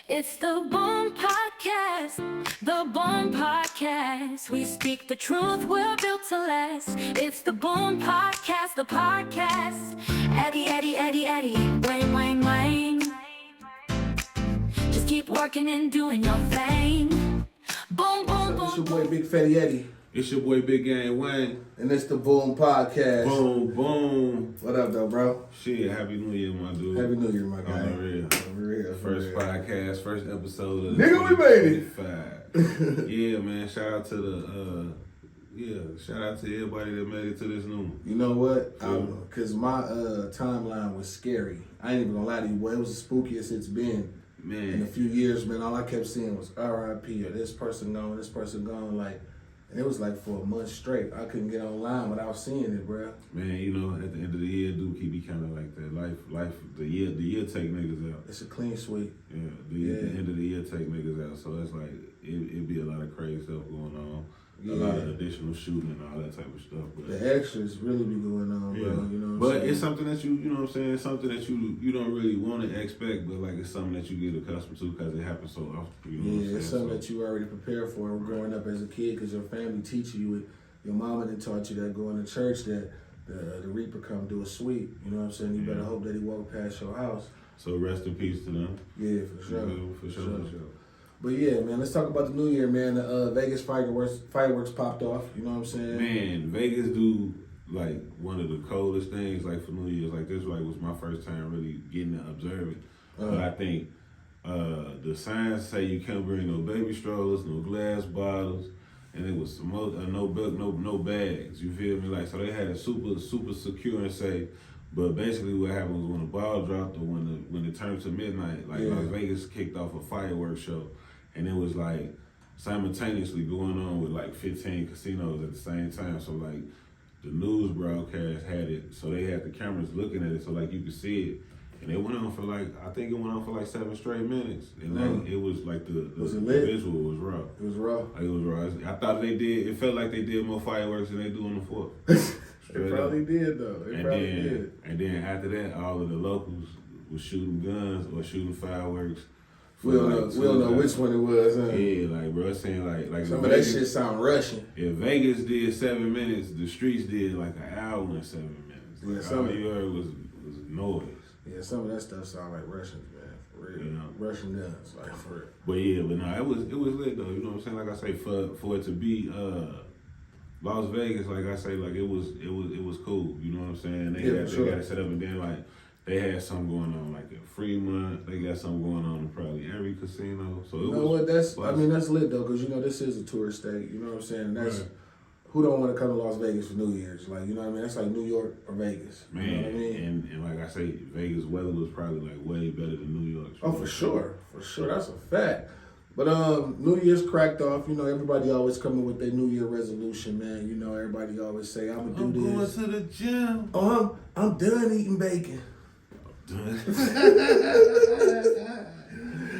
It's the Boom Podcast, the Boom Podcast. We speak the truth, we're built to last. It's the Boom Podcast, the podcast. Eddie, Eddie, Eddie, Eddie, Wayne, Wayne, Wayne. Just keep working and doing your thing. Boom, boom, boom. It's your boy Big Fatty Eddie. It's your boy Big Gang Wayne. And it's the Boom Podcast. Boom, boom. What up, though, bro? Shit, Happy New Year, my dude. Happy New Year, my guy. On the real. On the real. First podcast, first episode of Nigga, we made it. Yeah, man. Shout out to shout out to everybody that made it to this new one. You know what? Because my timeline was scary. I ain't even gonna lie to you, boy. It was the spookiest it's been. Man. In a few years, man. All I kept seeing was RIP or this person gone, this person gone. Like, and it was like for a month straight. I couldn't get online without seeing it, bro. Man, you know, at the end of the year, do keep be kind of like that. Life, the year take niggas out. It's a clean sweep. Yeah, the end of the year take niggas out. So it's like, it be a lot of crazy stuff going on. A lot of additional shooting and all that type of stuff. But the extras really be going on, bro. You know what I'm saying? It's something that you know what I'm saying? It's something that you don't really want to expect, but like it's something that you get accustomed to because it happens so often. You know what I'm saying? It's something that you already prepared for growing up as a kid because your family teach you it. Your mama done taught you that going to church that the reaper come do a sweep. You know what I'm saying? You better hope that he walk past your house. So rest in peace to them. Yeah, for sure. For sure. But yeah, man, let's talk about the new year, man. The Vegas fireworks popped off. You know what I'm saying? Man, Vegas do like one of the coldest things like for New Year's. Like this was my first time really getting to observe it. But I think the signs say you can't bring no baby strollers, no glass bottles, and it was no bags. You feel me? Like so they had it super secure and safe. But basically, what happened was when the ball dropped or when it turned to midnight, like Las Vegas kicked off a fireworks show, and it was like simultaneously going on with like 15 casinos at the same time. So like the news broadcast had it, so they had the cameras looking at it, so like you could see it, and it went on for like 7 straight minutes, and like it was like the visual was raw. It was raw. Like it was raw. I thought they did. It felt like they did more fireworks than they do on the 4th. It probably did though. And then after that, all of the locals was shooting guns or shooting fireworks. We don't know which one it was. Huh? Yeah, like bro, saying like some of that shit sound Russian. If Vegas did 7 minutes, the streets did like an hour and 7 minutes. Like, all you heard was noise. Yeah, some of that stuff sound like Russians, man. For real. You know? Russian guns, like for real. But no, it was lit though. You know what I'm saying? Like I say, for it to be Las Vegas, like I say, like it was cool. You know what I'm saying? They got it set up, and then like they had something going on like at Fremont. They got something going on in probably every casino. So you know what? That's lit though, because you know this is a tourist state. You know what I'm saying? And that's who don't want to come to Las Vegas for New Year's? Like you know what I mean? That's like New York or Vegas. Man, you know what I mean? And like I say, Vegas weather was probably like way better than New York. Oh, for sure, that's a fact. But New Year's cracked off. You know, everybody always coming with their New Year resolution, man. You know, everybody always say, I'm going to do this. I'm going to the gym. Oh, I'm done eating bacon.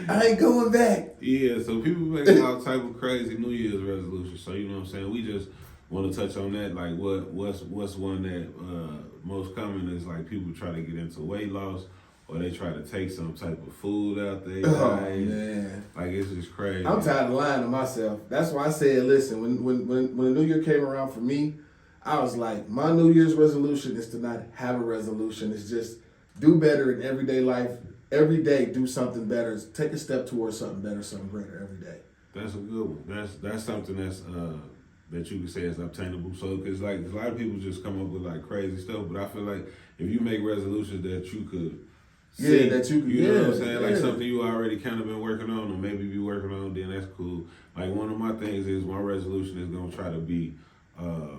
I ain't going back. Yeah, so people make all type of crazy New Year's resolutions. So, you know what I'm saying? We just want to touch on that. Like, what's one that most common is like people try to get into weight loss. Or they try to take some type of food out there. Oh, man. Like, it's just crazy. I'm tired of lying to myself. That's why I said, listen, when the New Year came around for me, I was like, my New Year's resolution is to not have a resolution. It's just do better in everyday life. Every day, do something better. Take a step towards something better, something greater every day. That's a good one. That's something that's that you could say is obtainable. So, because like a lot of people just come up with like crazy stuff, but I feel like if you make resolutions that you could see, that you know what I'm saying? Like something you already kind of been working on or maybe be working on, then that's cool. Like one of my things is my resolution is going to try to be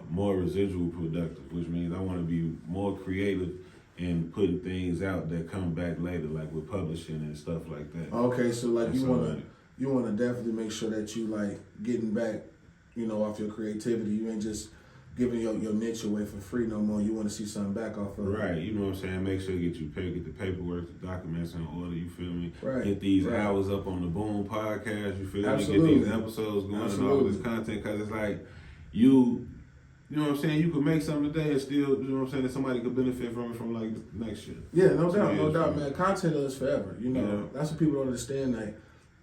more residual productive, which means I want to be more creative in putting things out that come back later, like with publishing and stuff like that. Okay, so like you want to definitely make sure that you like getting back, you know, off your creativity. You ain't just giving your niche away for free no more. You want to see something back off of it. Right, you know what I'm saying? Make sure you get the paperwork, the documents in order, you feel me? Right. Get these hours up on the Boom Podcast, you feel me? Get these episodes going and all this content, because it's like, you know what I'm saying? You could make something today and still, you know what I'm saying, that somebody could benefit from it from like next year. Yeah, no doubt, man. Content is forever, you know. That's what people don't understand, like,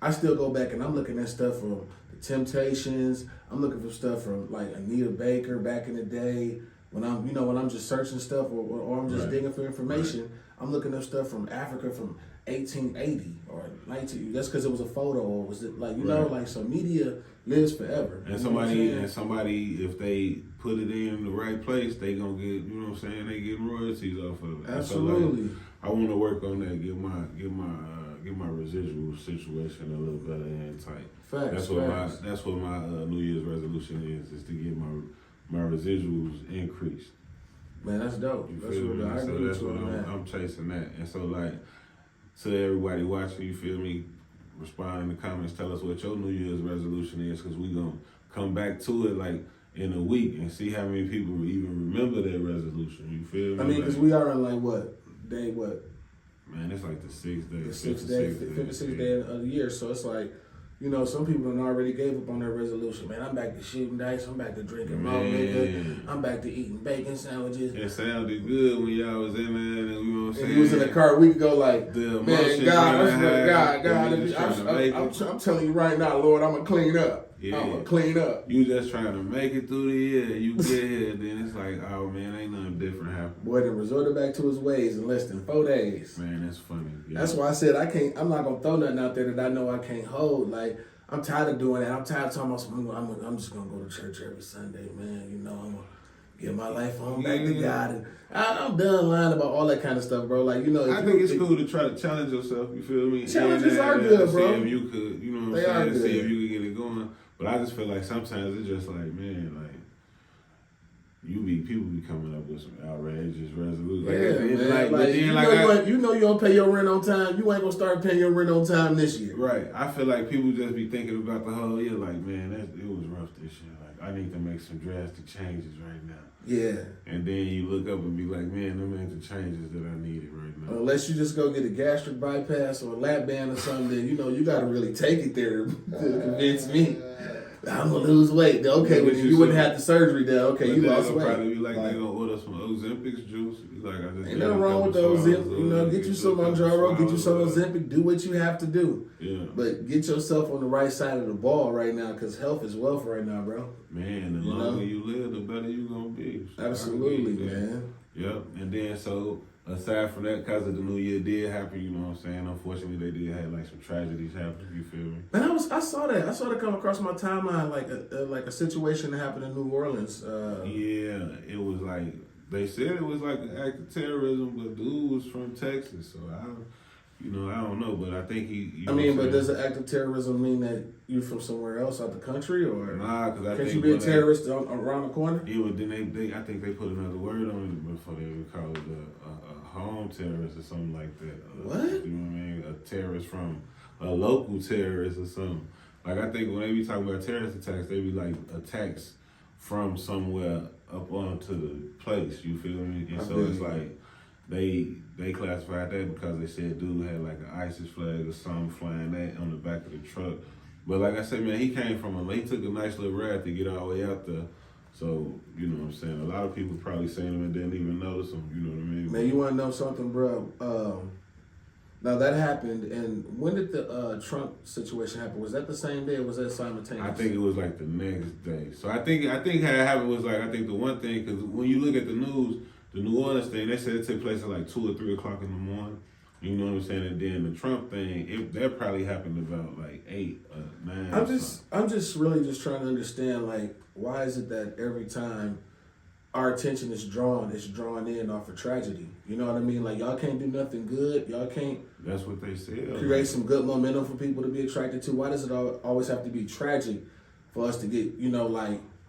I still go back and I'm looking at stuff from the Temptations. I'm looking for stuff from like Anita Baker back in the day. When I'm just searching stuff or I'm just digging for information, I'm looking up stuff from Africa from 1880 or 19. That's because it was a photo, or was it like like so media lives forever. And somebody, if they put it in the right place, they gonna get, you know what I'm saying? They get royalties off of it. Absolutely. So, like, I want to work on that. Get my residual situation a little better and tight. Facts. That's what my New Year's resolution is to get my residuals increased. Man, that's dope. That's what I agree with you on that. I'm chasing that. And so, like, to everybody watching, you feel me? Respond in the comments. Tell us what your New Year's resolution is, because we gonna come back to it like in a week and see how many people even remember that resolution. You feel me? I mean, because we are on like day what? Man, it's like the 6th day. The 56th day of the year. So it's like, some people done already gave up on their resolution. Man, I'm back to shooting dice. I'm back to drinking raw liquor. I'm back to eating bacon sandwiches. It sounded good when y'all was in there, and you know what I'm saying? And he was in the car a week ago like, man, God, I'm telling you right now, Lord, I'm going to clean up. Yeah. I'm going to clean up. You just trying to make it through the year. You get here, then it's like, oh, man, ain't nothing different happening. Boy, then resorted back to his ways in less than 4 days. Man, that's funny. Yeah. That's why I said I'm not going to throw nothing out there that I know I can't hold. Like, I'm tired of doing that. I'm tired of talking about I'm just going to go to church every Sunday, man. I'm going to get my life on back to God. And I'm done lying about all that kind of stuff, bro. Like, I think it's cool to try to challenge yourself. You feel me? Challenges are good, bro. See if you could, you know what I'm saying? See if you could get it going. But I just feel like sometimes it's just like, man, like, people be coming up with some outrageous resolutions. You don't pay your rent on time. You ain't gonna start paying your rent on time this year. Right. I feel like people just be thinking about the whole year, like, man, it was rough this year. Like, I need to make some drastic changes right now. Yeah. And then you look up and be like, man, them ain't the changes that I needed right now. Unless you just go get a gastric bypass or a lap band or something, then you got to really take it there to convince me. I'm gonna lose weight. Okay, well, you wouldn't have the surgery then. Okay, you lost weight. Probably be like they gonna order some Ozempic juice. Like, I just ain't nothing wrong with the Ozempic. Get you some Mounjaro, get you some Ozempic. Do what you have to do. Yeah. But get yourself on the right side of the ball right now, because health is wealth right now, bro. Man, the longer you live, the better you gonna be. So absolutely, man. Yep. And then aside from that, because of the New Year did happen, you know what I'm saying? Unfortunately, they did have like some tragedies happen. You feel me? Man, I saw that. I saw that come across my timeline, like a situation that happened in New Orleans. Yeah, it was like they said it was like an act of terrorism, but dude was from Texas, so I don't know, but I think he. But does an act of terrorism mean that you're from somewhere else out the country, or nah? Because I think you be a terrorist around the corner? Yeah, but then I think they put another word on it before they would call it a home terrorist or something like that. What? You know what I mean? A terrorist from a local terrorist or something. Like, I think when they be talking about terrorist attacks, they be like attacks from somewhere up onto the place. You feel me? And so it's like. They classified that because they said dude had like an ISIS flag or something flying that on the back of the truck. But like I said, man, he came from he took a nice little ride to get all the way out there. So, you know what I'm saying? A lot of people probably seen him and didn't even notice him. You know what I mean? Man, you want to know something, bro? Now that happened, and when did the Trump situation happen? Was that the same day or was that simultaneous? I think it was like the next day. So I think how it happened was like, I think the one thing, because when you look at the news, the New Orleans thing, they said it took place at like 2 or 3 o'clock in the morning. You know what I'm saying? And then the Trump thing, that probably happened about like 8 or 9. I'm just really just trying to understand, like, why is it that every time our attention is drawn in off of tragedy? You know what I mean? Like, y'all can't do nothing good. Y'all can't. That's what they said. Create some good momentum for people to be attracted to. Why does it always have to be tragic for us to get,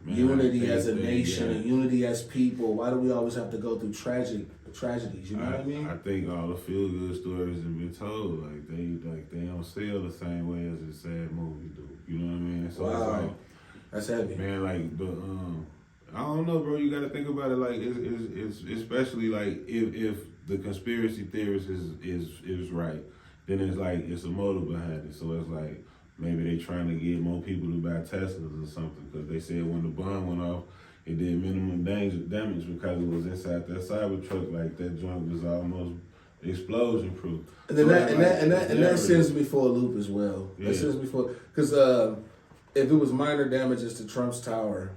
Man, unity as a nation and unity as people? Why do we always have to go through tragedies? You know what I mean? I think all the feel good stories have been told. Like they don't sell the same way as a sad movie do. You know what I mean? So wow. It's like, that's heavy. Man, like the I don't know, bro. You got to think about it. Like it's especially like if the conspiracy theorist is right, then it's a motive behind it. So it's like. Maybe they trying to get more people to buy Teslas or something, because they said when the bomb went off, it did minimum damage because it was inside that Cybertruck. Like, that junk was almost explosion proof. And then So that sends me for a loop as well. Yeah. That sends me for because if it was minor damages to Trump's tower,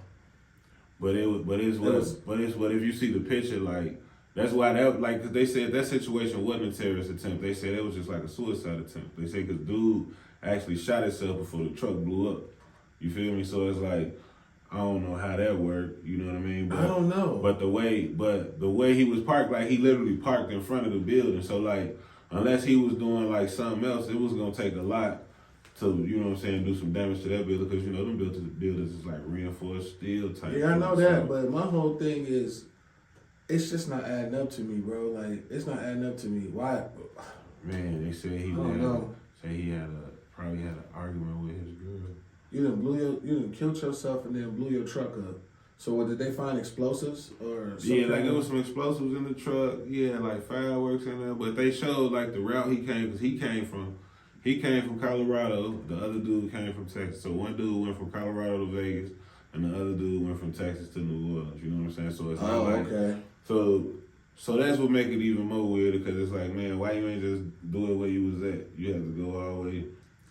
But if you see the picture, like that's why that like 'cause they said that situation wasn't a terrorist attempt. They said it was just like a suicide attempt. They said because dude actually shot himself before the truck blew up. You feel me? So it's like I don't know how that worked. You know what I mean? But, I don't know. But the way he was parked, like he literally parked in front of the building. So like unless he was doing like something else, it was gonna take a lot to, you know what I'm saying, do some damage to that building because, you know, them buildings is like reinforced steel type. Yeah, I know so- that, but my whole thing is, it's just not adding up to me, bro. Like, it's not adding up to me. Why? Man, they said he don't know. probably had an argument with his girl. You done killed yourself and then blew your truck up. So what, did they find explosives or something? Yeah, like there was some explosives in the truck. Yeah, like fireworks in there. But they showed like the route he came, because he came from Colorado. The other dude came from Texas. So one dude went from Colorado to Vegas, and the other dude went from Texas to New Orleans. You know what I'm saying? So it's not like okay. So that's what make it even more weird, because it's like, man, why you ain't just do it where you was at? You have to go all the way.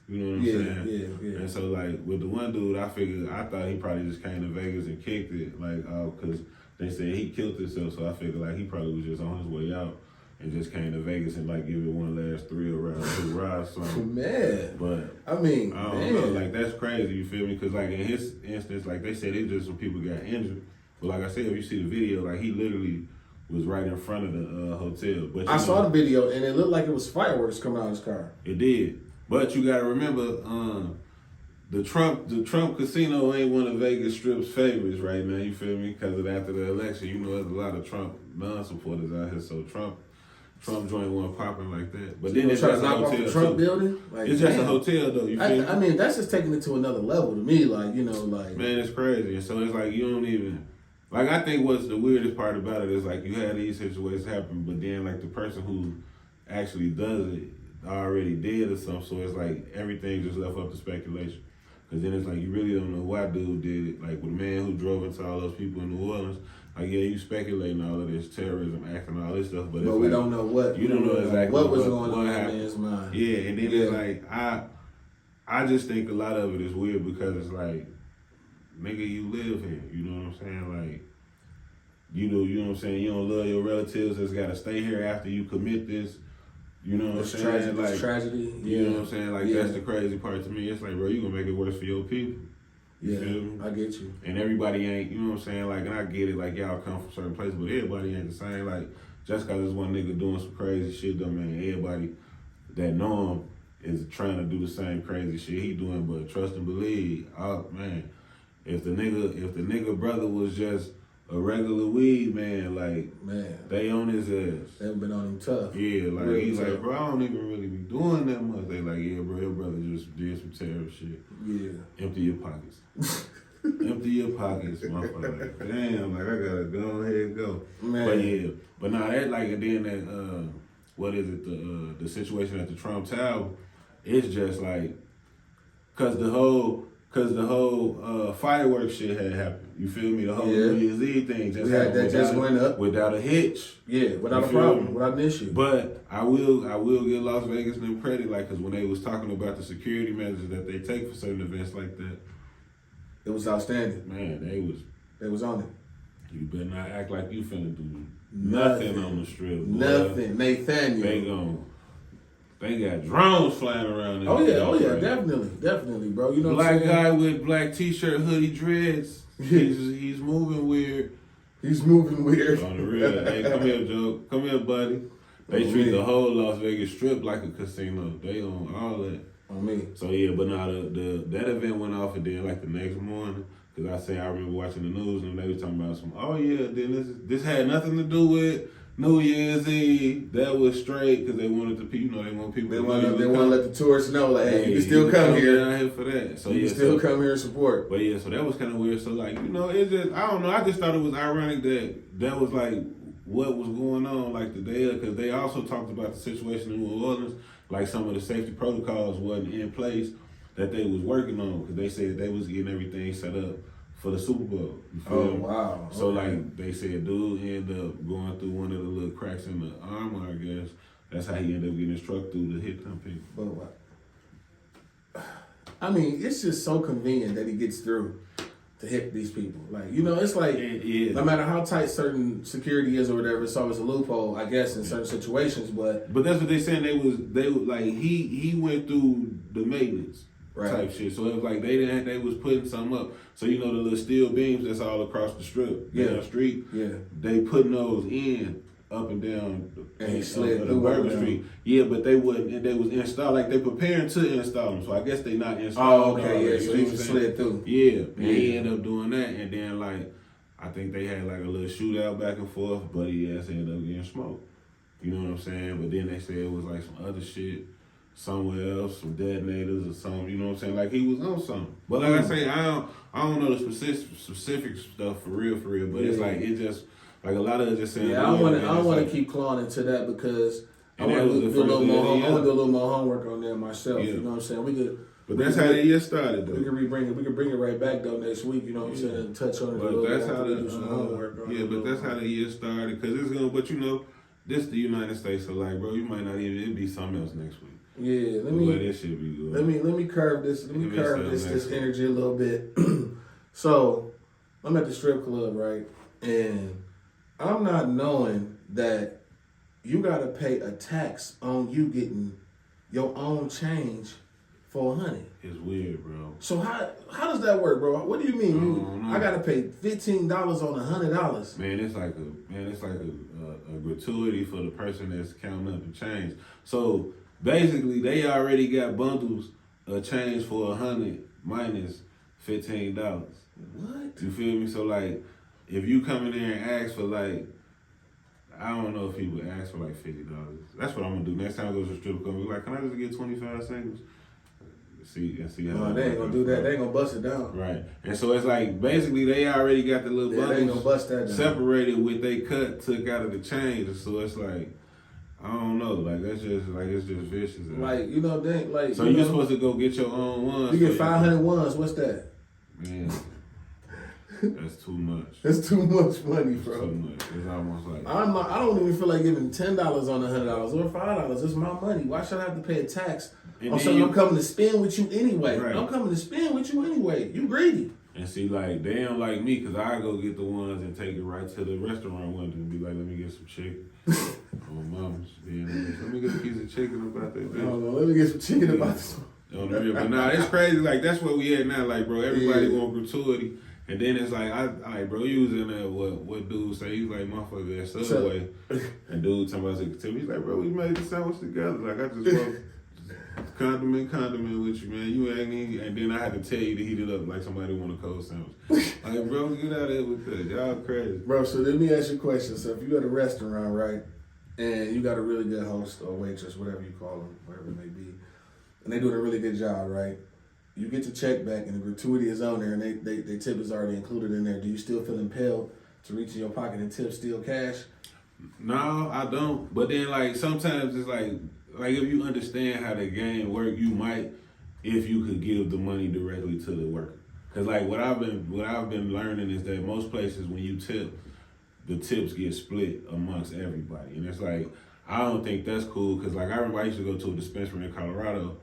You know what I'm saying? Yeah. And so like with the one dude, I thought he probably just came to Vegas and kicked it, like, because they said he killed himself. So I figured like he probably was just on his way out and just came to Vegas and like give it one last thrill around the ride something. Man. But I mean, I don't know, like that's crazy. You feel me? Because like in his instance, like they said, it just some people got injured. But like I said, if you see the video, like he literally was right in front of the hotel. But I saw the video and it looked like it was fireworks coming out of his car. It did. But you gotta remember, the Trump casino ain't one of Vegas Strip's favorites right now. You feel me? Because of after the election, you know, there's a lot of Trump non-supporters out here. So Trump joint wasn't popping like that. But then it's trying just to a knock off hotel the Trump too. building. Like, It's just a damn. hotel though. You feel me? I mean, that's just taking it to another level to me. Like, you know, like Man, it's crazy. And so it's like you don't even like. I think what's the weirdest part about it is like you had these situations happen, but then like the person who actually does it already did or something. So it's like everything just left up to speculation. Because then it's like you really don't know why dude did it. Like with the man who drove into all those people in New Orleans, like yeah, you speculating all of this terrorism act and all this stuff, but it's we like, don't know what. You don't know exactly what was going on in that happened. man's mind. Yeah, and then it's like I just think a lot of it is weird because it's like, nigga, you live here. You know what I'm saying? Like, you know what I'm saying? You don't love your relatives that's got to stay here after you commit this. You know what I'm saying? It's tragedy. You know what I'm saying? Like, that's the crazy part to me. It's like, bro, you gonna make it worse for your people. You feel me? I get you. And everybody ain't, you know what I'm saying? Like, and I get it, like, y'all come from certain places, but everybody ain't the same. Like, just because there's one nigga doing some crazy shit don't mean everybody that know him is trying to do the same crazy shit he doing. But trust and believe, oh, man, if the nigga brother was just a regular weed man, like, Man, they on his ass. they've been on him tough. Yeah, like Real he's tough. like, bro, I don't even really be doing that much. They like, yeah, bro, your brother just did some terrible shit. Yeah. Empty your pockets. Empty your pockets, motherfucker. Like, damn, like I gotta go ahead and go. Man. But yeah, but nah, that like, and then that what is it, the situation at the Trump Tower, it's just like, cause the whole fireworks shit had happened. You feel me? The whole New Year's Eve thing just happened. That just went up. Without a hitch. Yeah, without You a feel problem, me? without an issue. But I will give Las Vegas them credit, like, cause when they was talking about the security measures that they take for certain events like that, It was outstanding. man, They was on it. you better not act like you finna do nothing on the strip. Boy. Nothing. Nathaniel. They got drones flying around. In Oh this yeah, joint. definitely, bro. You know what Black I'm saying? guy with black t-shirt, hoodie, dreads. He's moving weird. He's moving weird. On the real. Hey, come here, Joe. Come here, buddy. They treat the whole Las Vegas Strip like a casino. They own all that. On me. So yeah, but now that event went off, and then like the next morning, because I remember watching the news and they were talking about then this had nothing to do with New Year's Eve. That was straight because they wanted the people, they want people. They want to let the tourists know, like, hey, you can still come here. Down here for that. So you can still come here and support. But yeah, so that was kind of weird. So like, it's just, I don't know. I just thought it was ironic that was like what was going on like the day, because they also talked about the situation in New Orleans, like some of the safety protocols wasn't in place that they was working on, because they said they was getting everything set up for the Super Bowl. You feel me? Wow. So like they said, dude ended up going through one of the little cracks in the armor, I guess, that's how he ended up getting his truck through to hit them people. But what? I mean, it's just so convenient that he gets through to hit these people. Like, you know, it's like Yeah. no matter how tight certain security is or whatever, it's always a loophole, I guess, in certain situations. But that's what they saying. They was like he went through the maintenance type shit. So it was like they was putting something up. So you know the little steel beams that's all across the strip, down the street. Yeah. They putting those in up and down And he slid the through Bourbon them. Street. Yeah, but they wouldn't. And they was installed like they preparing to install them. So I guess they not installed. Oh, okay, yeah. already. So You he know what just I'm saying? slid through. Yeah, and he ended up doing that, and then like I think they had like a little shootout back and forth, but he ass ended up getting smoked. You know what I'm saying? But then they said it was like some other shit somewhere else, some detonators or something. You know what I'm saying? Like he was on something. But like I say, I don't know the specific stuff for real. But it's like it just like a lot of it just saying. Yeah, I don't want to keep clawing into that because I And want that was to the do a little first more. day of the I want to do a year. little more homework on that myself. Yeah. You know what I'm saying? We could. But that's how the year started, We though. can rebring it. We can bring it right back though next week. You know what I'm saying? And touch on it a But little that's bit. how Do some homework. on it. but that's how the year started. Cause it's gonna, but you know, this the United States. So like, bro, you might not even. It'd be something else next week. Yeah, The way this shit be good. let me curve this. Let me Give me curve something this next week. energy a little bit. So, I'm at the strip club, right? And I'm not knowing that you gotta pay a tax on you getting your own change for $100. It's weird, bro. So how does that work, bro? What do you mean? I gotta pay $15 on $100? Man, it's like a gratuity for the person that's counting up the change. So basically, they already got bundles of change for 100 minus $15. What? You feel me? So like, if you come in there and ask for like, I don't know if he would ask for like $50. That's what I'm gonna do next time I go to the strip club. Be like, can I just get 25 singles? See how. No, they ain't gonna do that. They ain't gonna bust it down. Right, and so it's like basically they already got the little Yeah, they ain't gonna bundles bust that down. separated with they cut took out of the change. So it's like I don't know, like that's just like it's just vicious. Like, you know, they like. so you you're know, supposed to go get your own ones. You get for 500 ones. What's that? Man, that's too much. That's too much money, It's bro. too much. It's almost like I don't even feel like giving $10 on $100 or $5. It's my money. Why should I have to pay a tax And on then something you- I'm coming to spend with you anyway? Right. I'm coming to spend with you anyway. You greedy. and see like they don't like me because I go get the ones and take it right to the restaurant window and be like, let me get some chicken. Oh, mama's being let me get a piece of chicken about that I bitch. don't know. Let me get some chicken about this. On the real, but nah, it's crazy. Like that's where we at now. Like, bro, everybody Yeah. want gratuity, and then it's like, I like, bro, you was in there. What dude say? He's like, motherfucker, at Subway, and dude talking about his He's like, bro, we made the sandwich together. Like I just walked condiment with you, man. You ain't even, and then I had to tell you to heat it up like somebody want a cold sandwich. Like, bro, get out of here with that. Y'all crazy. Bro, so let me ask you a question. So if you go to a restaurant, right, and you got a really good host or waitress, whatever you call them, whatever it may be, and they doing a really good job, right? You get your check back and the gratuity is on there and they tip is already included in there. Do you still feel impelled to reach in your pocket and tip still cash? No, I don't. But then like sometimes it's like if you understand how the game work, you might if you could give the money directly to the worker. Cause like what I've been learning is that most places when you tip, the tips get split amongst everybody, and it's like I don't think that's cool. Cause like I remember I used to go to a dispensary in Colorado.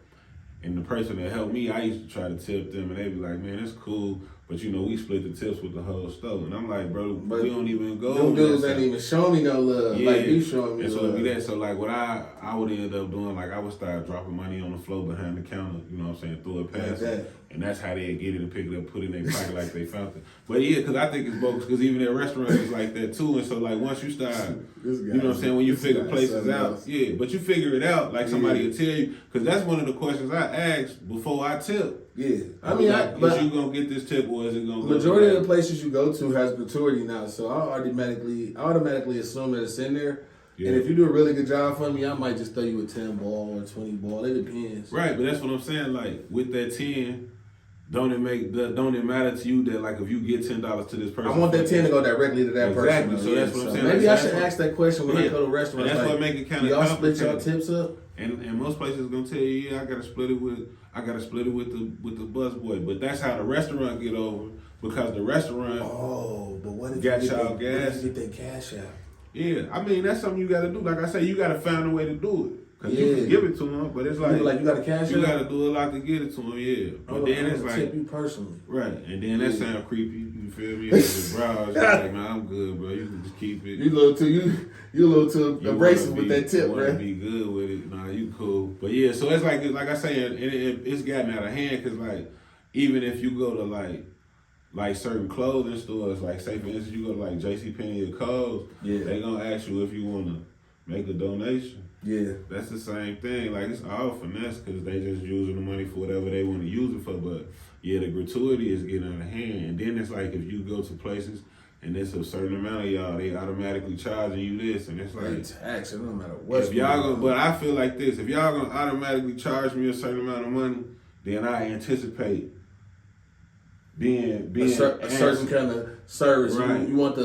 And the person that helped me, I used to try to tip them, and they'd be like, "Man, it's cool, but you know, we split the tips with the whole store." And I'm like, "Bro, we don't even go." Them dudes that ain't side." even showing me no love like you showing me And so love. it'd be that. So like what I would end up doing, like I would start dropping money on the floor behind the counter, you know what I'm saying, throw it past Like them. that. And that's how they get it and pick it up, put it in their pocket like they found it. But yeah, because I think it's bogus, because even at restaurants it's like that too. And so like once you start, This guy, you know what I'm saying, when you this figure guy places something out, else. yeah, but you figure it out, like somebody Yeah. will tell you, because that's one of the questions I ask before I tip. Yeah, I I'm mean, like, but is you gonna get this tip or is it gonna go majority to of the places you go to has gratuity now, so I automatically assume that it's in there. Yeah. And if you do a really good job for me, I might just throw you a 10 ball or 20 ball. It depends. Right, but that's what I'm saying. Like with that 10, don't it matter to you that like if you get $10 to this person? I want that 10 to go directly to that Exactly, person. so that's what I'm saying. Maybe Like, I should that's ask that question when I Yeah. go to restaurants. And that's like, what make it kinda y'all split y'all complicated. tips up? And most places gonna tell you, yeah, I gotta split it with the busboy. But that's how the restaurant get over because the restaurant Oh, but what if Got you get y'all they, what if gas? you get that cash out? Yeah, I mean that's something you got to do. Like I say, you got to find a way to do it. Cause you Yeah. can give it to them, but it's like you got to cash you it. got to do a lot to get it to them. Yeah, but then it's like tip you personally. right, and then that sound creepy. You feel me? It's like, man, I'm good, bro. You can just keep it. You a little too You abrasive wanna with be- that tip, you wanna bro. be good with it. Nah, you cool. But yeah, so it's like I say, it's gotten out of hand because like even if you go to like certain clothing stores, like say for instance you go to like JCPenney or Kohl's, Yeah. they gonna ask you if you wanna make a donation. Yeah. That's the same thing. Like it's all finesse because they just using the money for whatever they want to use it for. But yeah, the gratuity is getting out of hand. And then it's like if you go to places and it's a certain amount of y'all, they automatically charging you this, and it's They like tax it no matter what. if y'all gonna. But I feel like this: if y'all gonna automatically charge me a certain amount of money, then I anticipate being a certain kind of service. Right. You want the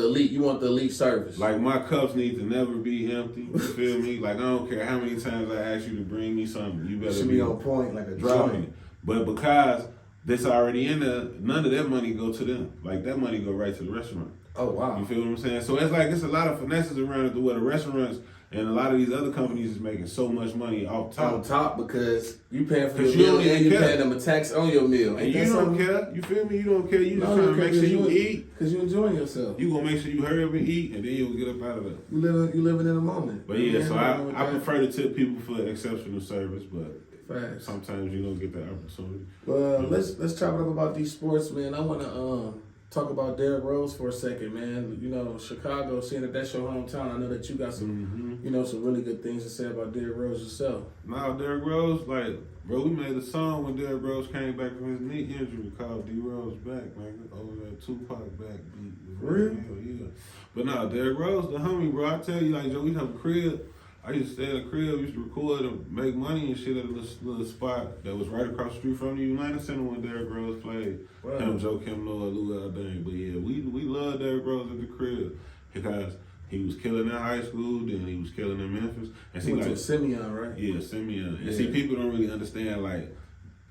elite service. like my cups need to never be empty. You feel me? Like I don't care how many times I ask you to bring me something, you it better should be on point, like a dropping joint. it. But because this already in there, none of that money go to them. Like that money go right to the restaurant. Oh wow. You feel what I'm saying? So it's like it's a lot of finesses around it to where the restaurants and a lot of these other companies is making so much money off On top. top because you paying for your 'Cause you meal don't even and you care. paying them a tax on your meal. And you don't care. You feel me? You don't care. You just trying to make sure you eat. because you enjoying yourself. You gonna make sure you hurry up and eat, and then you'll get up out of there. You living in the moment. But yeah, so Nothing wrong I with prefer to tip people for exceptional service, but that. Facts. sometimes you don't get that opportunity. Well, let's chop it up about these sports, man. I want to talk about Derrick Rose for a second, man. You know, Chicago, seeing that that's your hometown. I know that you got some, some really good things to say about Derrick Rose yourself. Nah, Derrick Rose, like, bro, we made a song when Derrick Rose came back from his knee injury called D Rose Back, man. Over that Tupac back beat. For real? Hell yeah. But nah, Derrick Rose, the homie, bro. I tell you, like, Joe, we have a crib. I used to stay in a crib, used to record and make money and shit at a little spot that was right across the street from the United Center when Derrick Rose played. Wow. Him, Joe Kim Noah, Lou Aldane. But yeah, we love Derrick Rose at the crib because he was killing in high school, then he was killing in Memphis. And see, Went to like, Simeon, right? yeah, Simeon. And Yeah. see, people don't really understand like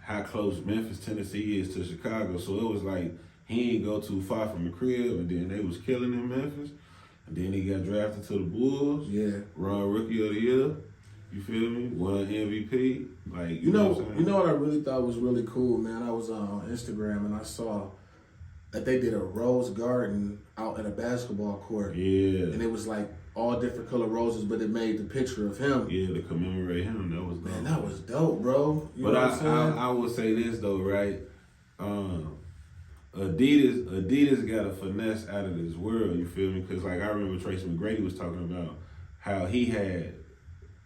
how close Memphis, Tennessee is to Chicago. So it was like he ain't go too far from the crib, and then they was killing in Memphis. And then he got drafted to the Bulls. Yeah. Run Rookie of the Year. You feel me? Won MVP. Like You know what I'm saying? what I really thought was really cool, man. I was on Instagram and I saw that they did a rose garden out at a basketball court, Yeah. and it was like all different color roses, but it made the picture of him. Yeah, to commemorate him. That was dope. Man, that was dope, bro. You But know what I'm saying? I will say this though, right? Adidas got a finesse out of this world. You feel me? Because like I remember Tracy McGrady was talking about how he had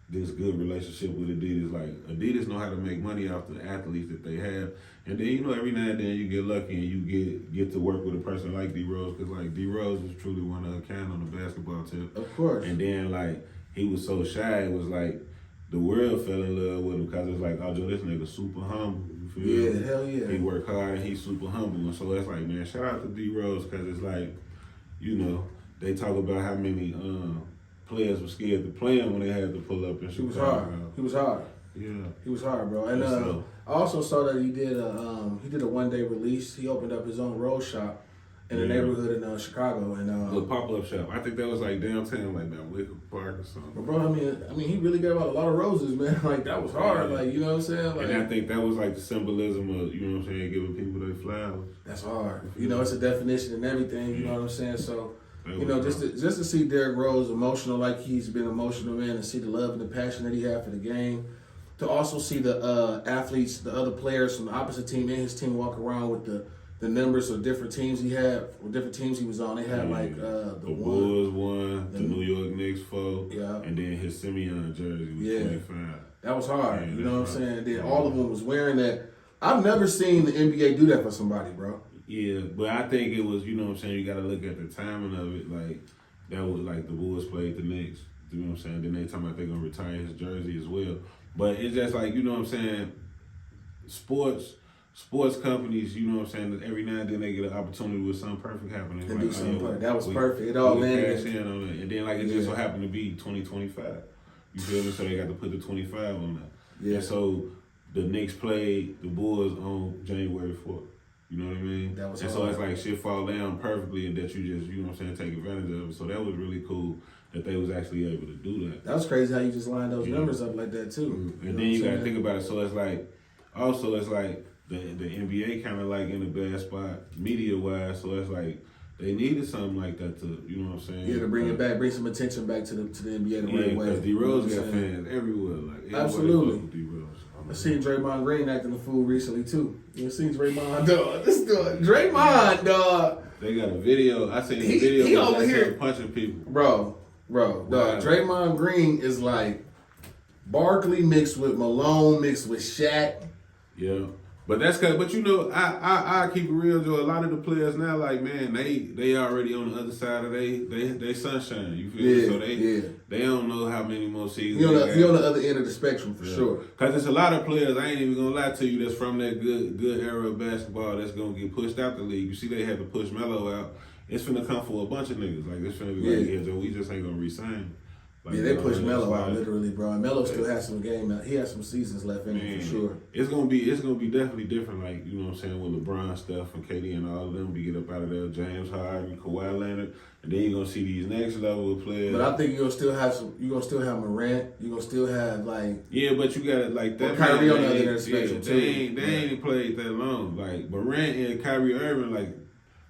this good relationship with Adidas. Like Adidas know how to make money off the athletes that they have, and then every now and then you get lucky and you get to work with a person like D Rose, because like D Rose is truly one of a kind on the basketball tip. Of course. And then like he was so shy, it was like the world fell in love with him because it's like, oh, Joe, this nigga super humble. You feel Yeah, me? hell yeah. He work hard and he's super humble. And so it's like, man, shout out to D Rose because it's like, they talk about how many players were scared to play him when they had to pull up in He was Chicago. hard. He was hard. Yeah. He was hard, bro. And So- I also saw that he did a one-day release. He opened up his own rose shop in a Yeah. neighborhood in Chicago. And The pop-up shop. I think that was like downtown, like that Wicker Park or something. but bro, I mean, he really gave out a lot of roses, man. Like that was hard. Yeah. Like, you know what I'm saying? Like, And I think that was like the symbolism of, you know what I'm saying, giving people their flowers. that's hard. You know, it's a definition and everything. You know what I'm saying? So, That you know, was just to see Derrick Rose emotional like he's been emotional, man, and see the love and the passion that he had for the game. To also see the athletes, the other players from the opposite team and his team walk around with the numbers of different teams he had, or different teams he was on. They had like the one. Bulls won, the New York Knicks 4, Yeah. and then his Simeon jersey was Yeah. 25. That was hard. Yeah, You know what I'm that's saying? right. Then all of them was wearing that. I've never seen the NBA do that for somebody, bro. Yeah, but I think it was, you know what I'm saying, you got to look at the timing of it. Like, that was like the Bulls played the Knicks. You know what I'm saying? Then they talking about they're going to retire his jersey as well. But it's just like, you know what I'm saying, sports companies, you know what I'm saying, every now and then they get an opportunity with something perfect happening. To Like, do something yeah, perfect. That was perfect. It all we landed. cash in on it. And then like it just so happened to be 2025. You feel me? So they got to put the 25 on that. Yeah. And so the Knicks played the Bulls on January 4th. You know what I mean? That was and hard. so it's like shit fall down perfectly and that you just, you know what I'm saying, take advantage of it. So that was really cool. that they was actually able to do that. That was crazy how you just lined those numbers up like that too. And then you got to think about it. So it's like, also it's like the NBA kind of like in a bad spot media wise. So it's like they needed something like that to, you know what I'm saying? Yeah, to bring it back, bring some attention back to the NBA the right way. Because D Rose got fans everywhere. Like absolutely. D Rose. I seen Draymond Green acting a fool recently too. You seen Draymond, dog? This dog, Draymond, dog. They got a video. I seen the video. He over here punching people. Bro, dog. Wow. Draymond Green is like Barkley mixed with Malone mixed with Shaq. Yeah. But that's cause, but you know, I keep it real, Joe. A lot of the players now, like man, they already on the other side of they sunshine. You feel me? So they don't know how many more seasons. He on the other end of the spectrum for sure. Cause there's a lot of players. I ain't even gonna lie to you. That's from that good era of basketball. That's gonna get pushed out the league. You see, they had to push Melo out. It's finna come for a bunch of niggas. Like it's finna be like, yeah, Joe, we just ain't gonna resign. Like, yeah, they pushed Melo out literally, bro. And Melo still has some game. He has some seasons left in him for sure. It's gonna be definitely different. Like you know what I'm saying, with LeBron, Steph, and KD, and all of them be get up out of there. James Harden, Kawhi Leonard, and then you're gonna see these next level of players. But I think you're gonna still have some. You're gonna still have Morant. You're gonna still have like. Yeah, but you got it like that. Kyrie on the other end of the spectrum too. They ain't played that long. Like Morant and Kyrie Irving, like.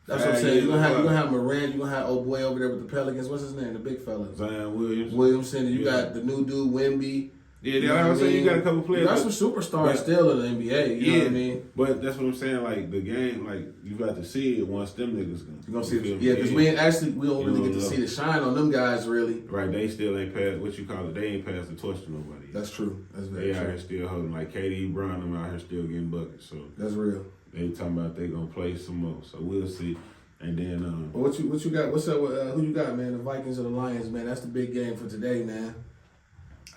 That's what I'm saying. You're gonna have Morant. You're gonna have old boy over there with the Pelicans. What's his name? The big fella. Zion Williams. Williamson. You got the new dude, Wemby. Yeah, that's what I'm saying. You got a couple players. You got some superstars still in the NBA. You know what I mean? But that's what I'm saying. Like the game, like you got to see it once them niggas go. You gonna see it? Yeah, because we don't really get to see the shine on them guys really. Right, they still ain't passed what you call it. They ain't passed the torch to nobody. That's true. That's very true. They out true. here still holding like KD, Brown, them out here still getting buckets. So that's real. They talking about they gonna play some more. So we'll see. And then what you got? What's up with who you got, man? The Vikings or the Lions, man? That's the big game for today, man.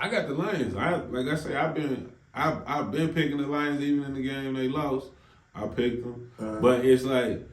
I got the Lions. Like I say, I've been picking the Lions even in the game they lost. I picked them, but it's like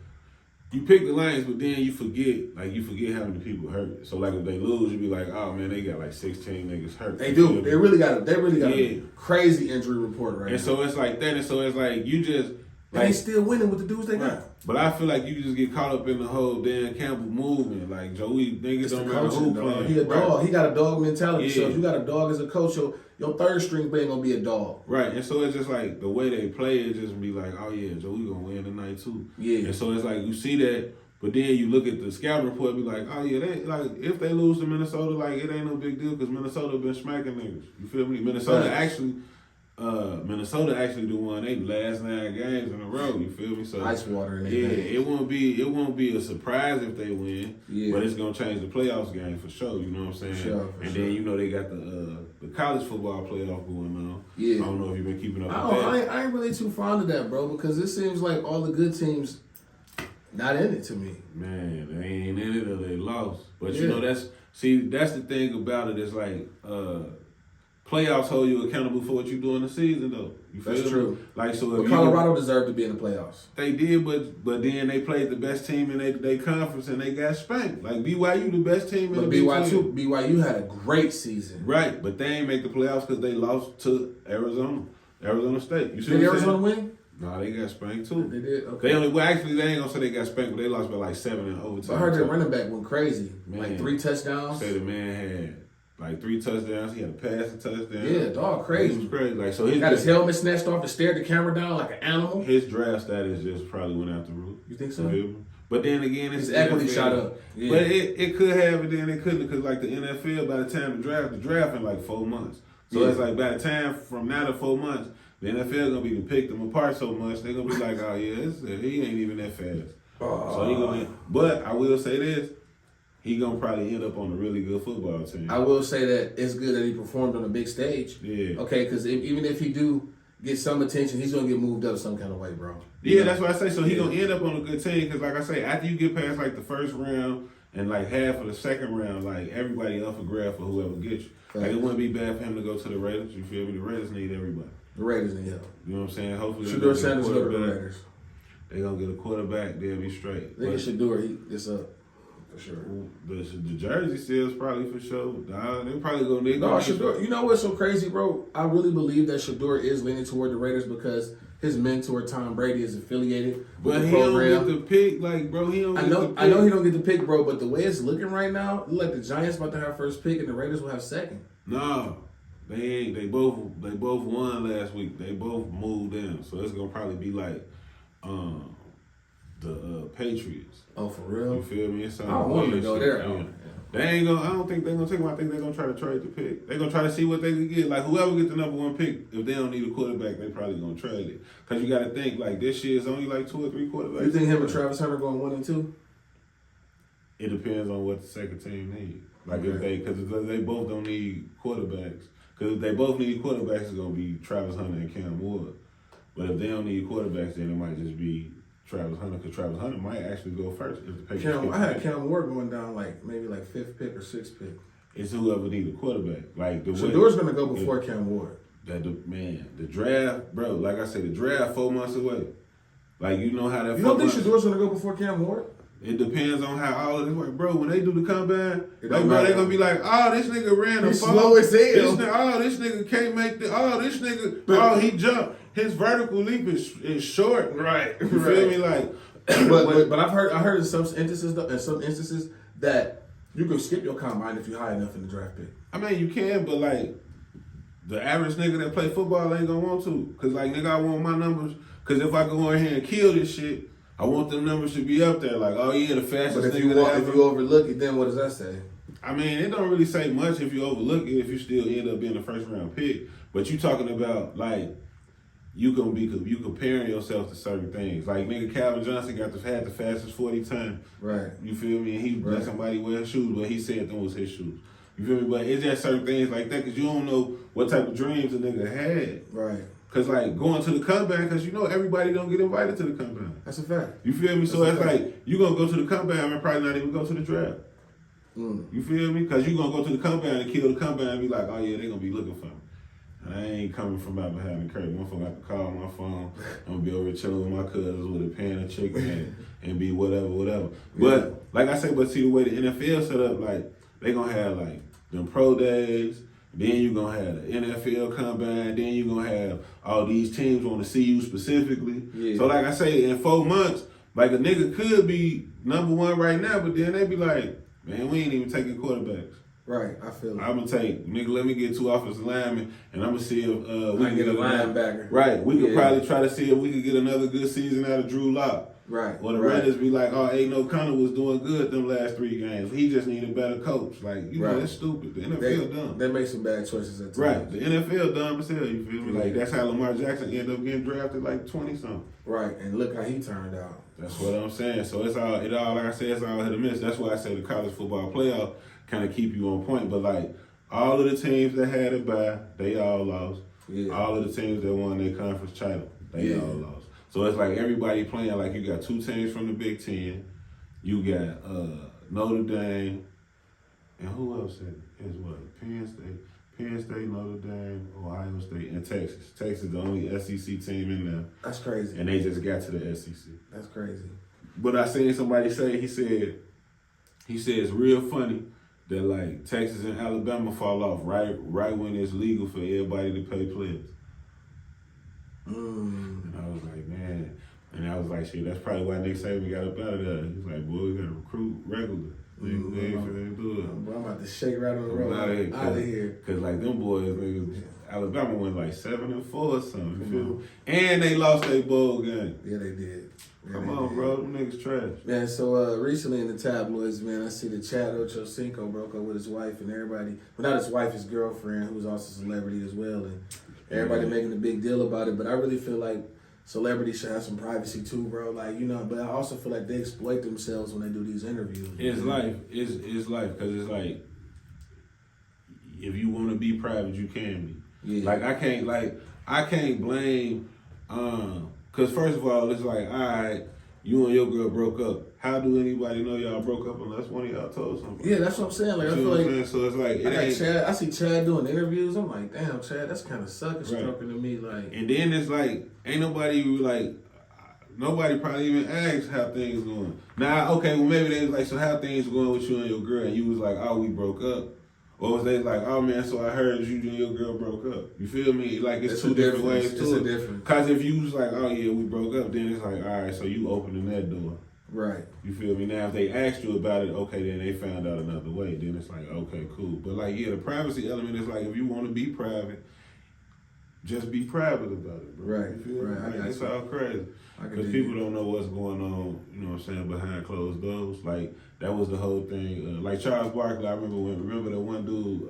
you pick the Lions, but then you forget how many people hurt. So like if they lose, you be like, oh man, they got like 16 niggas hurt. They do. They really got a crazy injury report right now. And so it's like that. And so it's like you just. Like, they still winning with the dudes they got. But I feel like you just get caught up in the whole Dan Campbell movement. Like Joey, niggas don't matter who playing. He a dog. He got a dog mentality. Yeah. So if you got a dog as a coach, your third string ain't gonna be a dog. Right. And so it's just like the way they play, it just be like, oh yeah, Joey gonna win tonight too. Yeah. And so it's like you see that, but then you look at the scouting report, and be like, oh yeah, they like if they lose to Minnesota, like it ain't no big deal because Minnesota been smacking niggas. You feel me? Minnesota actually the one they last 9 games in a row. You feel me? So ice water in it won't be a surprise if they win. Yeah. But it's gonna change the playoffs game for sure. You know what I'm saying? For sure. Then you know they got the college football playoff going on. Yeah. I don't know if you've been keeping up with that. I ain't really too fond of that, bro, because it seems like all the good teams not in it to me. Man, they ain't in it or they lost. But you know that's the thing about it. It's like playoffs hold you accountable for what you do in the season, though. You feel That's true. Like so, if Colorado deserved to be in the playoffs. They did, but then they played the best team in their conference and they got spanked. Like BYU, the best team in the Big 12. BYU had a great season. Right, but they ain't make the playoffs because they lost to Arizona State. You see did Arizona win? No, they got spanked too. They did. Okay. They ain't gonna say they got spanked, but they lost by like 7 in overtime. I heard their running back went crazy. Man, like 3 touchdowns. Say the man had like 3 touchdowns. He had a passing touchdown. Yeah, dog, crazy. He was crazy. Like so, he got his helmet snatched off and stared the camera down like an animal. His draft status just probably went out the roof. You think so? But then again, his equity shot up. Yeah. But it could have, and then it couldn't, because like the NFL, by the time the draft in like 4 months. So it's like by the time from now to 4 months, the NFL gonna be to pick them apart so much they're gonna be like, oh yeah, he ain't even that fast. So he gonna. But I will say this. He gonna probably end up on a really good football team. I will say that it's good that he performed on a big stage. Yeah. Okay, because even if he do get some attention, he's gonna get moved up some kind of way, bro. Yeah, that's what I say. So he gonna end up on a good team because, like I say, after you get past like the first round and like half of the second round, like everybody up for grab for whoever gets you. Like it wouldn't be bad for him to go to the Raiders. You feel me? The Raiders need everybody. The Raiders need help. You know what I'm saying? Hopefully, Shedeur Sanders go to the Raiders. They gonna get a quarterback. They'll be straight. They get Shedeur. It's up. For sure. The jersey sales probably for sure. They probably gonna need. No, Shedeur. You know what's so crazy, bro? I really believe that Shedeur is leaning toward the Raiders because his mentor Tom Brady is affiliated with But the he program. don't get the pick, like, bro. He don't get the pick. I know he don't get the pick, bro. But the way it's looking right now, look like the Giants about to have first pick and the Raiders will have second. No, they ain't. They both won last week. They both moved in, so it's gonna probably be like the Patriots. Oh, for You real? feel me? It's I don't want him to go there. Yeah. They ain't gonna. I don't think they're gonna take him. I think they're gonna try to trade the pick. They're gonna try to see what they can get. Like whoever gets the number one pick, if they don't need a quarterback, they probably gonna trade it. Cause you got to think like this year is only like 2 or 3 quarterbacks. You think him and Travis Hunter going 1 and 2? It depends on what the second team needs. Like if Okay. because they both don't need quarterbacks. Because if they both need quarterbacks, it's gonna be Travis Hunter and Cam Ward. But if they don't need quarterbacks, then it might just be Travis Hunter. Because Travis Hunter might actually go first if the Patriots. I had Cam Ward going down like maybe like 5th pick or 6th pick. It's whoever need a quarterback. Like the Shadour's gonna go before Cam Ward. The draft, bro. Like I said, the draft 4 months away. Like you know how that. You don't think Shadour's gonna go before Cam Ward? It depends on how all of this work, bro. When they do the combine, It like, don't bro, matter. they gonna be like, oh, this nigga ran He's the slow as hell. This nigga can't make the. Oh, this nigga. He jumped. His vertical leap is short. Right. You feel me? Like, But I heard in some instances that you can skip your combine if you're high enough in the draft pick. I mean, you can, but like, the average nigga that play football ain't gonna want to. Cause like, nigga, I want my numbers. Cause if I go in here and kill this shit, I want them numbers to be up there. Like, oh yeah, the fastest But if nigga you overlook it, then what does that say? I mean, it don't really say much if you overlook it, if you still end up being a first round pick. But you talking about like you comparing yourself to certain things. Like nigga Calvin Johnson had the fastest 40 time. Right. You feel me? And he Right. let somebody wear his shoes, but he said them was his shoes. You feel me? But it's just certain things like that because you don't know what type of dreams a nigga had. Right. Cause like going to the combine, cause you know everybody don't get invited to the combine. That's a fact. You feel me? So That's it's a fact. like you gonna go to the combine and probably not even go to the draft. You feel me? Cause you gonna go to the combine and kill the combine and be like, oh yeah, they gonna be looking for me. And I ain't coming from out behind the curtain. Motherfucker got to call my phone. I'm gonna be over here chilling with my cousins with a pan of chicken and be whatever. But like I say, but see the way the NFL set up, like they gonna have like them pro days. Then you gonna have the NFL combine. Then you gonna have all these teams want to see you specifically. Yeah. So like I say, in 4 months, like a nigga could be number one right now, but then they be like, man, we ain't even taking quarterbacks. Right. I feel it. I'm gonna take nigga. Let me get 2 offensive linemen, and I'm gonna see if we I can get a linebacker. Right. We could Yeah. probably try to see if we could get another good season out of Drew Lock. Right. Or the right. Raiders be like, oh, ain't no Connor was doing good them last 3 games. He just need a better coach. Like, you know, Right. that's stupid. The NFL dumb. They make some bad choices at times. Right. The NFL dumb as hell, you feel me? Like, Yeah. that's how Lamar Jackson ended up getting drafted like 20-something. Right. And look how he turned out. That's what I'm saying. So it's all, like I said, it's all hit or miss. That's why I say the college football playoff kind of keep you on point. But like, all of the teams that had it bye, they all lost. Yeah. All of the teams that won their conference title, they all lost. So it's like everybody playing, like you got 2 teams from the Big Ten. You got Notre Dame. And who else is what? Penn State, Notre Dame, Ohio State, and Texas. Texas is the only SEC team in there. That's crazy. And they just got to the SEC. That's crazy. But I seen somebody say, he said it's real funny that like Texas and Alabama fall off right when it's legal for everybody to pay players. And I was like, man. And I was like, shit, that's probably why Nick Saban got up out of there. He's like, boy, we got to recruit regular. We ain't finna do it. Bro, I'm about to shake right on the road. Out of here. Cause like them boys, niggas, Alabama went like 7-4 or something. You feel me? And they lost their bowl game. Yeah, they did. Yeah, Come they on, did. bro. Them niggas trash. Man, so recently in the tabloids, man, I see that Chad Ochocinco broke up with his wife and everybody, well, not his wife, his girlfriend, who was also a celebrity as well, and everybody making a big deal about it. But I really feel like celebrities should have some privacy too, bro. Like, you know, but I also feel like they exploit themselves when they do these interviews. It's life. It's life. Cause it's like, if you want to be private, you can be. Yeah. Like I can't blame. Cause first of all, it's like, all right, you and your girl broke up. How do anybody know y'all broke up unless one of y'all told somebody? Yeah, that's what I'm saying. Like, I You feel know what I'm like saying? So it's like, it I ain't. got Chad. I see Chad doing interviews. I'm like, damn, Chad, that's kind of sucker stroking to me. Like, And then it's like, ain't nobody like, nobody probably even asked how things going. Now, okay, well maybe they was like, so how things going with you and your girl? And you was like, oh, we broke up. Or was they like, oh man, so I heard you and your girl broke up. You feel me? Like it's two different ways to it. It's a difference. Cause if you was like, oh yeah, we broke up, then it's like, all right, so you opening that door. Right. You feel me? Now if they asked you about it, okay, then they found out another way. Then it's like, okay, cool. But like, yeah, the privacy element is like, if you want to be private, just be private about it, bro. Right. You feel Right. me? Like, it's all crazy. Because people don't know what's going on, you know what I'm saying, behind closed doors. Like, that was the whole thing. Like Charles Barkley, I remember that one dude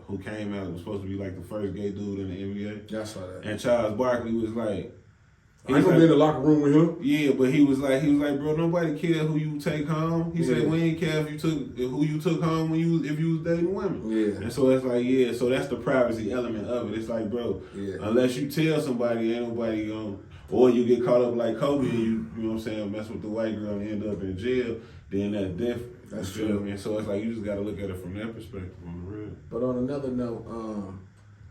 who came out, was supposed to be like the first gay dude in the NBA. Yeah, I saw that. And Charles Barkley was like, I ain't gonna be in the locker room with him. yeah, but he was like, bro, nobody care who you take home. He said, we ain't care if who you took home if you was dating women. Yeah. And so it's like, yeah, so that's the privacy element of it. It's like, bro, unless you tell somebody, ain't nobody gonna, or you get caught up like Kobe and you know what I'm saying, mess with the white girl and end up in jail, then that's different. That's you true. Know what I mean? So it's like, you just gotta look at it from that perspective on the real. But on another note,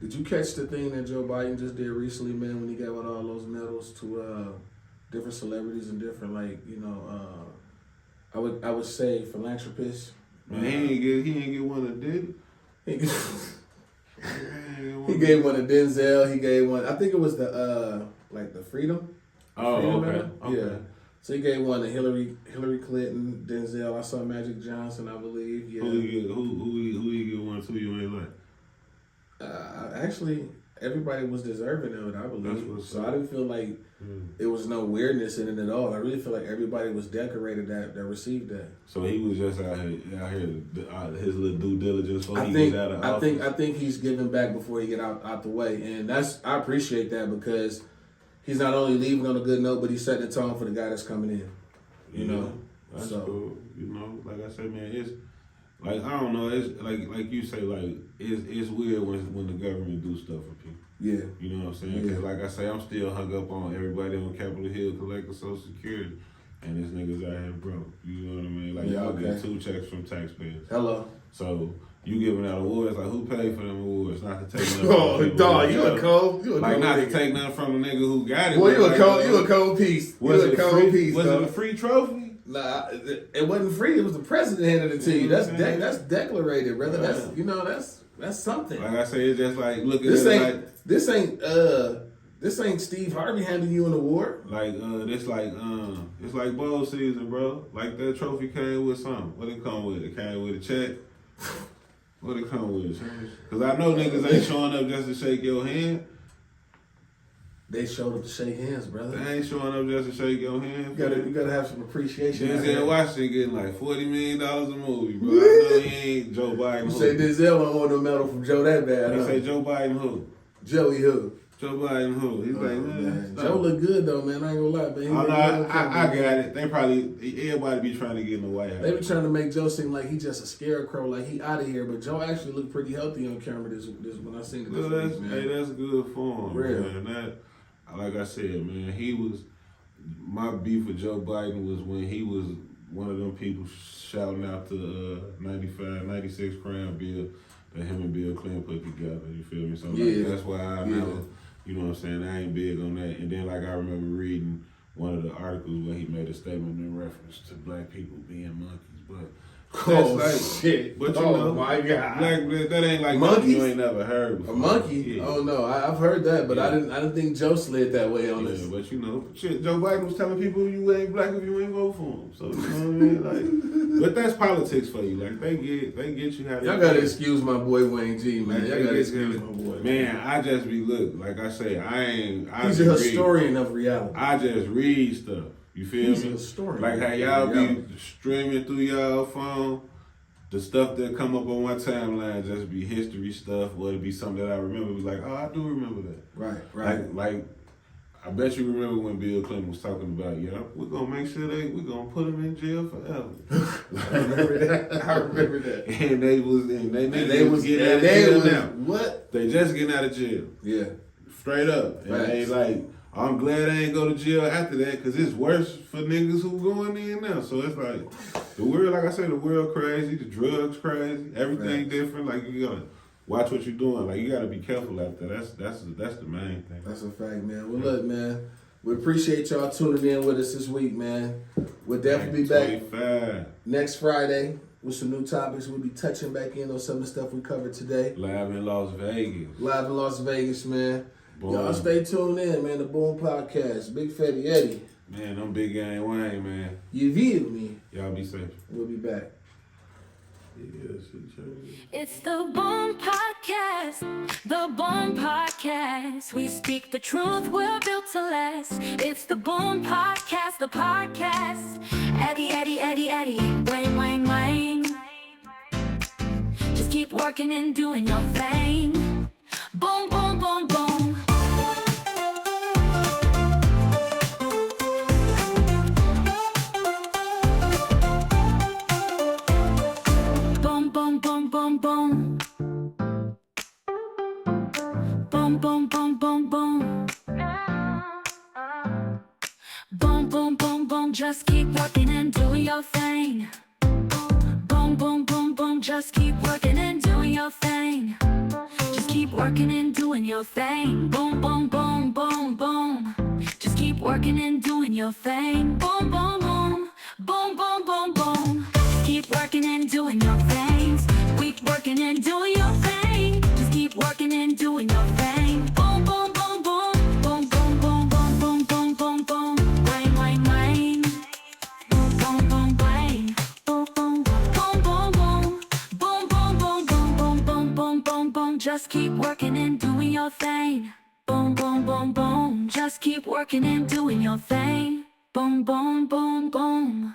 did you catch the thing that Joe Biden just did recently, man, when he gave out all those medals to different celebrities and different, like, you know, I would say philanthropists. Man, he ain't get one that did it. He gave one to Denzel. He gave one. I think it was the Freedom. Oh, Freedom okay. Medal? Okay. Yeah. So he gave one to Hillary Clinton, Denzel. I saw Magic Johnson, I believe. Yeah. Who he get one to you ain't like? Actually, everybody was deserving of it, I believe. So I didn't feel like Mm. it was no weirdness in it at all. I really feel like everybody was decorated that received that. So he was just out here, his little due diligence. So I think he's giving back before he get out the way, and I appreciate that because he's not only leaving on a good note, but he's setting the tone for the guy that's coming in. You know, that's so cool. You know, like I said, man, it's like I don't know. It's like you say, like it's weird when the government do stuff for people. Yeah. You know what I'm saying? Because like I say, I'm still hung up on everybody on Capitol Hill collecting Social Security, and this niggas out here broke. You know what I mean? Like y'all get 2 checks from taxpayers. Hello. So you giving out awards, like who paid for them awards? Not to take nothing. Oh, dog, you a cold. Like not to take nothing from the nigga who got it. Boy, you a like, cold. You a cold piece. Was you it a cold piece. Was it a free trophy? Nah, it wasn't free. It was the president handed it to you. That's declarated, brother. Yeah. That's something. Like I say, it's just like look at it. This ain't Steve Harvey handing you an award. It's like bowl season, bro. Like that trophy came with something. What it come with? It came with a check. What it come with? Cause I know niggas ain't showing up just to shake your hand. They showed up to shake hands, brother. They ain't showing up just to shake your hand. You gotta have some appreciation. Denzel Washington getting like $40 million a movie, bro. I know he ain't Joe Biden. You say Denzel don't want no medal from Joe that bad. You Huh? say Joe Biden who? Joey who? Joe Biden who? He's like, man. Joe look good though, man. I ain't gonna lie, man. I got it. They probably everybody be trying to get in the White House. They be trying to make Joe seem like he just a scarecrow, like he out of here. But Joe actually looked pretty healthy on camera. This when I seen it. Well, that's good for him, Real. man. Like I said, man, my beef with Joe Biden was when he was one of them people shouting out the 95, 96 crime bill that him and Bill Clinton put together. You feel me? So that's why I never, you know what I'm saying, I ain't big on that. And then like I remember reading one of the articles where he made a statement in reference to black people being monkeys, but shit! But you know, my God, that ain't like monkeys. You ain't never heard before. A monkey? Yeah. Oh no, I've heard that, but I didn't think Joe slid that way on this. But you know, shit, Joe Biden was telling people you ain't black if you ain't vote for him. So you know what I mean? Like, but that's politics for you. Like they get you how they. Y'all gotta excuse my boy Wayne G, man. Y'all gotta excuse my boy. Man, I just be like I say, He's a historian of reality. I just read stuff. You feel He's me? a historian. Like how y'all be streaming through y'all phone. The stuff that come up on my timeline just be history stuff, or it be something that I remember. Be like, oh, I do remember that. Right. Like, I bet you remember when Bill Clinton was talking about, we're gonna make sure we're gonna put him in jail forever. I remember that. And they was getting out of jail now. What? They just getting out of jail. Yeah. Straight up. And they like, I'm glad I ain't go to jail after that because it's worse for niggas who going in now. So it's like, the world, like I said, the world crazy, the drugs crazy, everything different. Like you gotta watch what you're doing. Like you gotta be careful out there. That's the main thing. That's a fact, man. Well, look, man, we appreciate y'all tuning in with us this week, man. We'll definitely be back next Friday. with some new topics. We'll be touching back in on some of the stuff we covered today. Live in Las Vegas. Live in Las Vegas, man. Boom. Y'all stay tuned in, man. The Boom Podcast. Big Fatty Eddie. Man, I'm Big Gang Wayne, man. You feel me? Y'all be safe. We'll be back. It's the Boom Podcast, the Boom Podcast. We speak the truth, we're built to last. It's the Boom Podcast, the podcast. Eddie, Eddie, Eddie, Eddie, Wayne, Wayne, Wayne. Just keep working and doing your thing. Boom, boom, boom, boom. Boom, boom, boom, boom, boom. Boom, boom, boom, boom, boom. Boom, boom, boom, boom, just keep working and doing your thing. Boom, boom, boom, boom, just keep working and doing your thing. Just keep working and doing your thing. Boom, boom, boom, boom, boom. Just keep working and doing your thing. Boom, boom, boom, boom, boom, boom, boom. Just keep working and doing your things. Keep working and doing your thing. Just keep working and doing your thing. Boom, boom, boom, boom, boom, boom, boom, boom, boom, boom, boom, boom. Wayne, Wayne, Wayne. Boom, boom, boom, Wayne. Boom, boom, boom, boom, boom, boom, boom, boom, boom, boom, boom, boom, boom, boom. Just keep working and doing your thing. Boom, boom, boom, boom. Just keep working and doing your thing. Boom, boom, boom, boom.